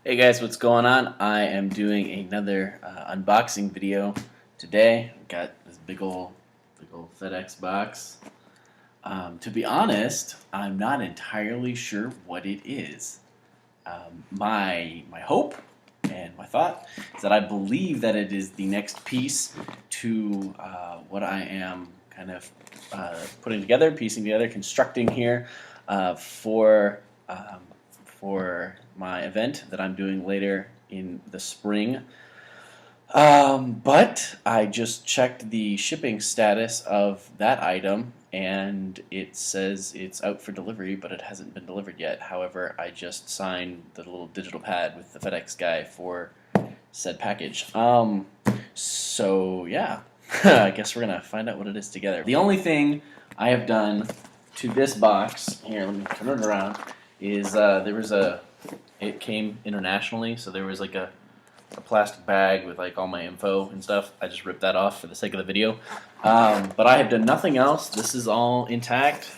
Hey guys, what's going on? I am doing another unboxing video today. Got this big old FedEx box. To be honest, I'm not entirely sure what it is. My hope and my thought is that I believe that it is the next piece to what I am kind of putting together, piecing together, constructing here for my event that I'm doing later in the spring. But I just checked the shipping status of that item and it says it's out for delivery, but it hasn't been delivered yet. However, I just signed the little digital pad with the FedEx guy for said package. So yeah, I guess we're gonna find out what it is together. The only thing I have done to this box, here, let me turn it around, is it came internationally, so there was like a plastic bag with like all my info and stuff. I just ripped that off for the sake of the video. But I have done nothing else. This is all intact.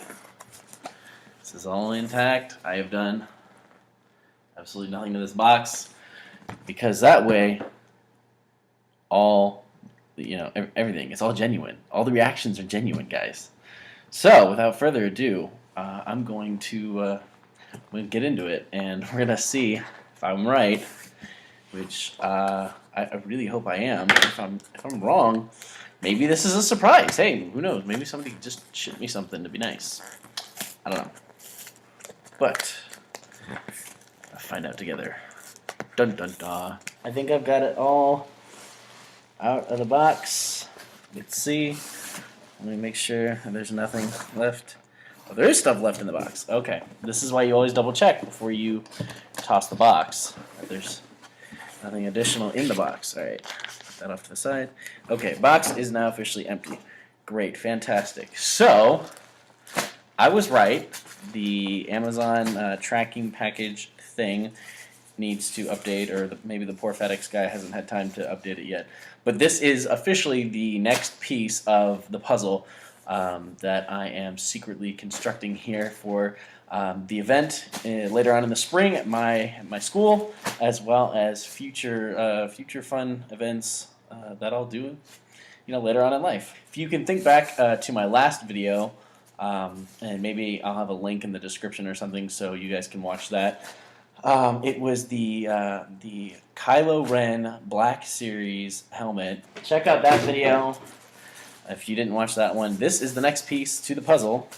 This is all intact. I have done absolutely nothing to this box because that way everything, it's all genuine. All the reactions are genuine, guys. So without further ado, I'm going to get into it, and we're gonna see if I'm right, which I really hope I am. If I'm wrong, maybe this is a surprise. Hey, who knows? Maybe somebody just ship me something to be nice. I don't know, but I'll find out together. Dun dun dun. I think I've got it all out of the box. Let's see. Let me make sure there's nothing left. Oh, there is stuff left in the box. Okay, this is why you always double check before you toss the box. There's nothing additional in the box. All right, put that off to the side. Okay, box is now officially empty. Great, fantastic. So, I was right. The Amazon tracking package thing needs to update, or maybe the poor FedEx guy hasn't had time to update it yet. But this is officially the next piece of the puzzle that I am secretly constructing here for the event later on in the spring at my school, as well as future fun events that I'll do, later on in life. If you can think back to my last video, and maybe I'll have a link in the description or something so you guys can watch that. It was the Kylo Ren Black Series helmet. Check out that video if you didn't watch that one. This is the next piece to the puzzle,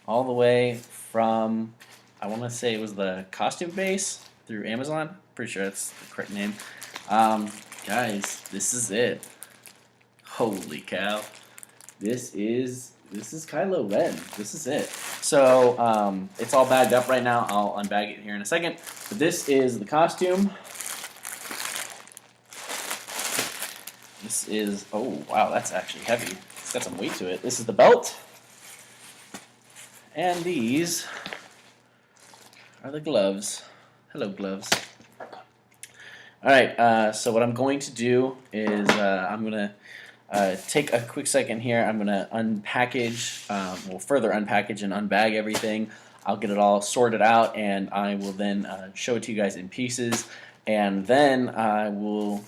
all the way from, I want to say it was the costume base through Amazon. Pretty sure that's the correct name. Guys, this is it. Holy cow. This is Kylo Ren. This is it. So it's all bagged up right now. I'll unbag it here in a second. But this is the costume. This is, oh wow, that's actually heavy. It's got some weight to it. This is the belt. And these are the gloves. Hello, gloves. Alright, so what I'm going to do is I'm going to take a quick second here. I'm going to unpackage, further unpackage and unbag everything. I'll get it all sorted out, and I will then show it to you guys in pieces. And then I will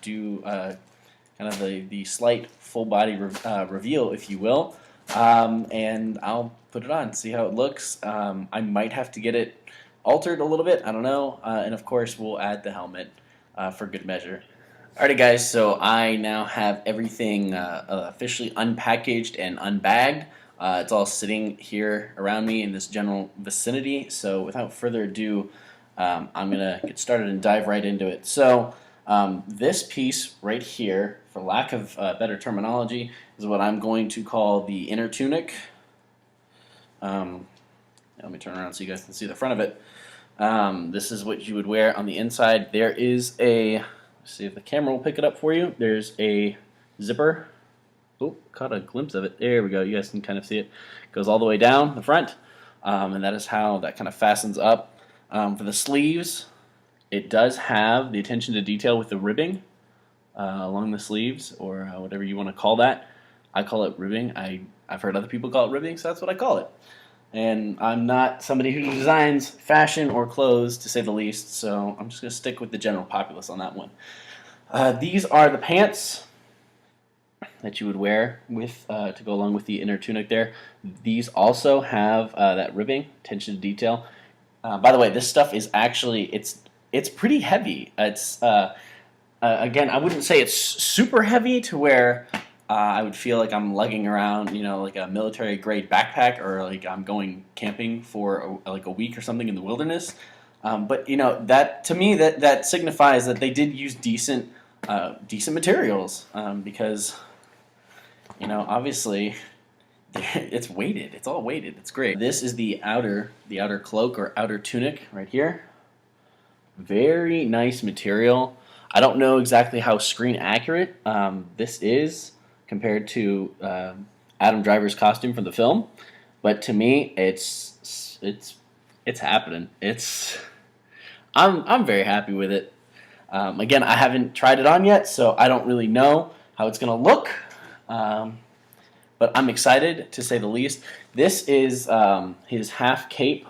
do kind of the slight full body reveal, if you will. And I'll put it on, see how it looks. I might have to get it altered a little bit, I don't know. And of course, we'll add the helmet for good measure. Alrighty guys, so I now have everything officially unpackaged and unbagged. It's all sitting here around me in this general vicinity. So without further ado, I'm going to get started and dive right into it. So this piece right here, for lack of better terminology, is what I'm going to call the inner tunic. Let me turn around so you guys can see the front of it. This is what you would wear on the inside. There is a, let's see if the camera will pick it up for you. There's a zipper. Oh, caught a glimpse of it. There we go. You guys can kind of see it. It goes all the way down the front, and that is how that kind of fastens up. For the sleeves, it does have the attention to detail with the ribbing along the sleeves, or whatever you want to call that. I call it ribbing. I've heard other people call it ribbing, so that's what I call it. and I'm not somebody who designs fashion or clothes, to say the least, so I'm just going to stick with the general populace on that one. These are the pants that you would wear with to go along with the inner tunic there. These also have that ribbing, attention to detail. By the way, this stuff is actually it's pretty heavy. It's again, I wouldn't say it's super heavy to where I would feel like I'm lugging around, like a military grade backpack, or like I'm going camping for like a week or something in the wilderness. But that to me that signifies that they did use decent materials, because obviously it's weighted. It's all weighted. It's great. This is the outer cloak or outer tunic right here. Very nice material. I don't know exactly how screen accurate this is compared to Adam Driver's costume from the film, but to me, it's happening. I'm very happy with it. Again, I haven't tried it on yet, so I don't really know how it's gonna look. But I'm excited, to say the least. This is his half cape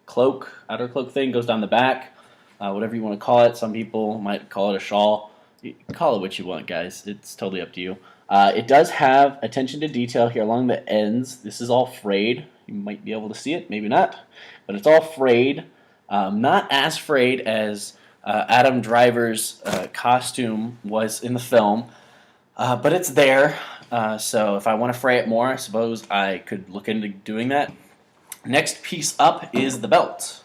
cloak, outer cloak thing, goes down the back, whatever you want to call it. Some people might call it a shawl. You can call it what you want, guys. It's totally up to you. It does have attention to detail here along the ends. This is all frayed. You might be able to see it, maybe not, but it's all frayed. Not as frayed as Adam Driver's costume was in the film, but it's there. So if I want to fray it more, I suppose I could look into doing that. Next piece up is the belt.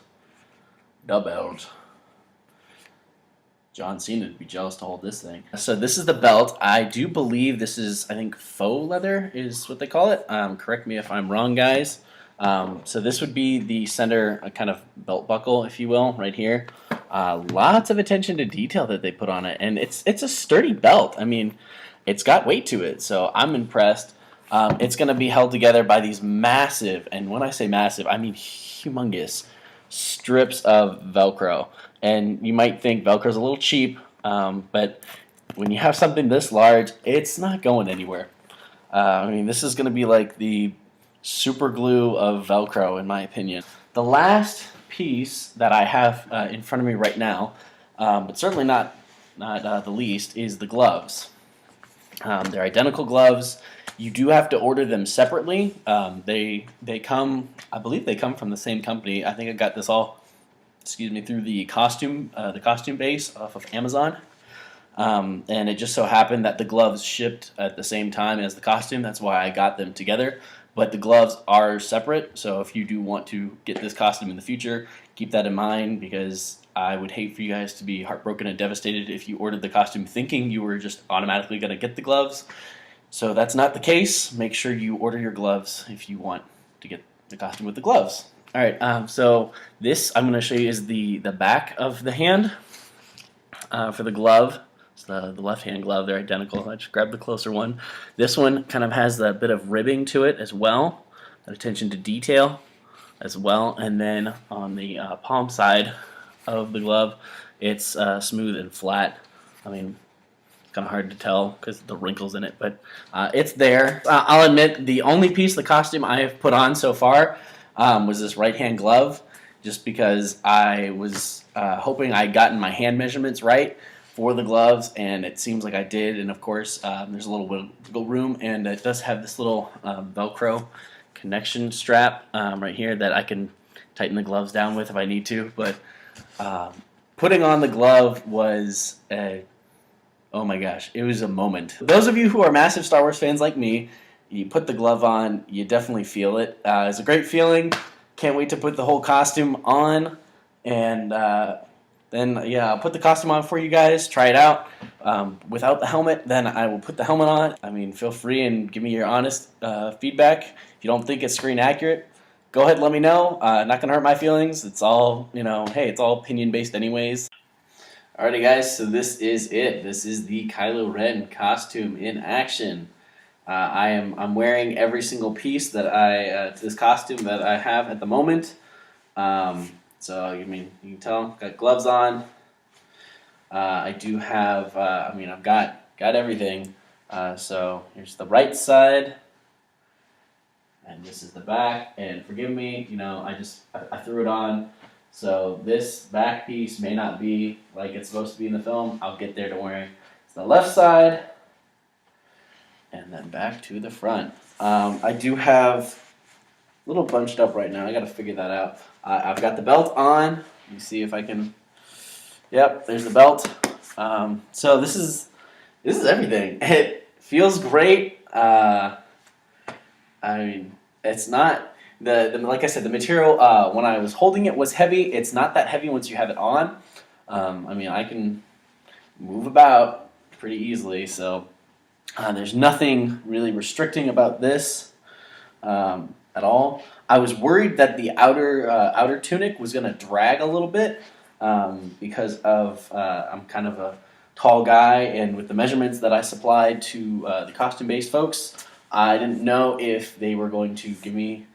The belt. John Cena would be jealous to hold this thing. So this is the belt. I do believe this is, I think, faux leather is what they call it. Correct me if I'm wrong, guys. So this would be the center kind of belt buckle, if you will, right here. Lots of attention to detail that they put on it, and it's a sturdy belt. I mean, it's got weight to it, so I'm impressed. It's going to be held together by these massive, and when I say massive, I mean humongous, strips of Velcro. And you might think Velcro's a little cheap, but when you have something this large, it's not going anywhere. I mean, this is going to be like the super glue of Velcro, in my opinion. The last piece that I have in front of me right now, but certainly not the least, is the gloves. They're identical gloves. You do have to order them separately. They come, I believe they come from the same company. I think I got this all, through the costume base off of Amazon. And it just so happened that the gloves shipped at the same time as the costume. That's why I got them together. But the gloves are separate, so if you do want to get this costume in the future, keep that in mind, because I would hate for you guys to be heartbroken and devastated if you ordered the costume thinking you were just automatically going to get the gloves. So that's not the case. Make sure you order your gloves if you want to get the costume with the gloves. All right, so this I'm going to show you is the back of the hand for the glove. It's the left-hand glove. They're identical. I just grabbed the closer one. This one kind of has a bit of ribbing to it as well, that attention to detail as well. And then on the palm side of the glove, it's smooth and flat. I mean, it's kind of hard to tell because of the wrinkles in it, but it's there. I'll admit the only piece of the costume I have put on so far was this right-hand glove, just because I was hoping I'd gotten my hand measurements right for the gloves, and it seems like I did. And of course, there's a little wiggle room, and it does have this little Velcro connection strap right here that I can tighten the gloves down with if I need to. But putting on the glove was oh my gosh, it was a moment. Those of you who are massive Star Wars fans like me, you put the glove on, you definitely feel it. It's a great feeling. Can't wait to put the whole costume on, and then, yeah, I'll put the costume on for you guys, try it out. Without the helmet, then I will put the helmet on. I mean, feel free and give me your honest feedback. If you don't think it's screen accurate, go ahead and let me know. Not going to hurt my feelings. It's all, hey, it's all opinion-based anyways. Alrighty, guys, so this is it. This is the Kylo Ren costume in action. I'm wearing every single piece that to this costume that I have at the moment. So, I mean, you can tell, got gloves on. I do have, I've got everything. So, here's the right side. And this is the back, and forgive me, I threw it on. So this back piece may not be like it's supposed to be in the film. I'll get there, don't worry. It's the left side, and then back to the front. I do have a little bunched up right now. I got to figure that out. I've got the belt on. Let me see if I can. Yep, there's the belt. So this is everything. It feels great. I mean, it's not like I said, the material when I was holding it was heavy. It's not that heavy once you have it on. I mean, I can move about pretty easily, so there's nothing really restricting about this at all. I was worried that the outer tunic was going to drag a little bit because of I'm kind of a tall guy, and with the measurements that I supplied to the costume-based folks, I didn't know if they were going to give me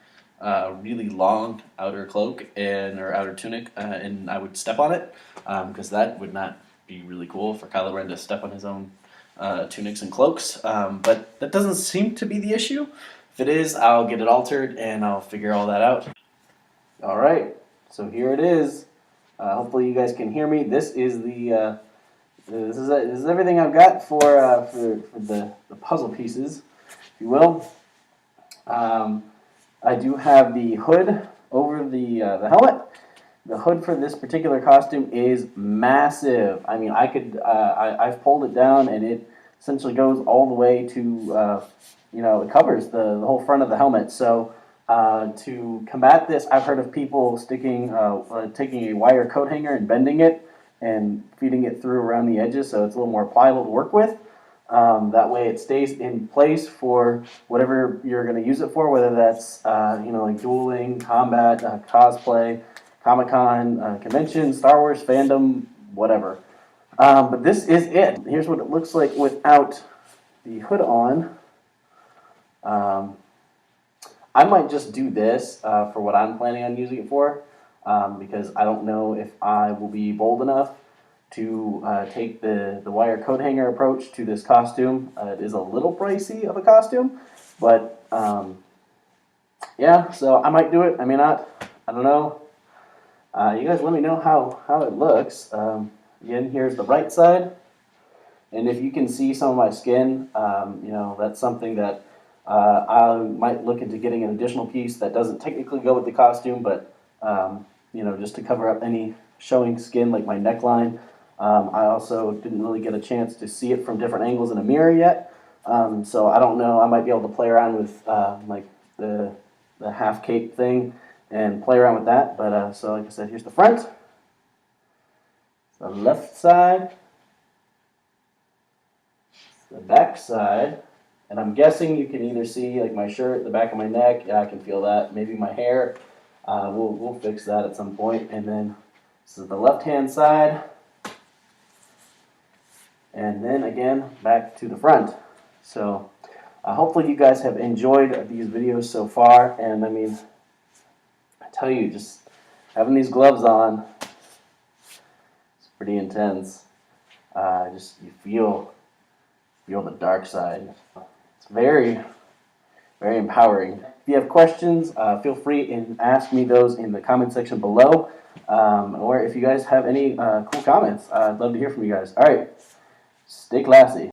a really long outer cloak or outer tunic, and I would step on it, because that would not be really cool for Kylo Ren to step on his own tunics and cloaks. But that doesn't seem to be the issue. If it is, I'll get it altered and I'll figure all that out. All right, so here it is. Hopefully you guys can hear me. This is this is everything I've got for the puzzle pieces, if you will. I do have the hood over the helmet. The hood for this particular costume is massive. I mean, I've pulled it down, and it essentially goes all the way to it covers the whole front of the helmet. So to combat this, I've heard of people taking a wire coat hanger and bending it and feeding it through around the edges, so it's a little more pliable to work with. That way it stays in place for whatever you're going to use it for, whether that's like dueling, combat, cosplay, Comic-Con, convention, Star Wars fandom, whatever. But this is it. Here's what it looks like without the hood on. I might just do this for what I'm planning on using it for, because I don't know if I will be bold enough to take the wire coat hanger approach to this costume. It is a little pricey of a costume, but yeah, so I might do it. I may not. I don't know. You guys let me know how it looks. Again, here's the right side, and if you can see some of my skin, that's something that I might look into getting an additional piece that doesn't technically go with the costume, but just to cover up any showing skin, like my neckline. I also didn't really get a chance to see it from different angles in a mirror yet, so I don't know. I might be able to play around with like the half cape thing and play around with that. But so like I said, here's the front, the left side, the back side, and I'm guessing you can either see like my shirt, the back of my neck. Yeah, I can feel that. Maybe my hair. We'll fix that at some point. And then this is the left hand side, and then again back to the front. So hopefully you guys have enjoyed these videos so far. And I mean, I tell you, just having these gloves on, it's pretty intense. You feel the dark side. It's very, very empowering. If you have questions, feel free and ask me those in the comment section below. Or if you guys have any cool comments, I'd love to hear from you guys. All right, stay classy.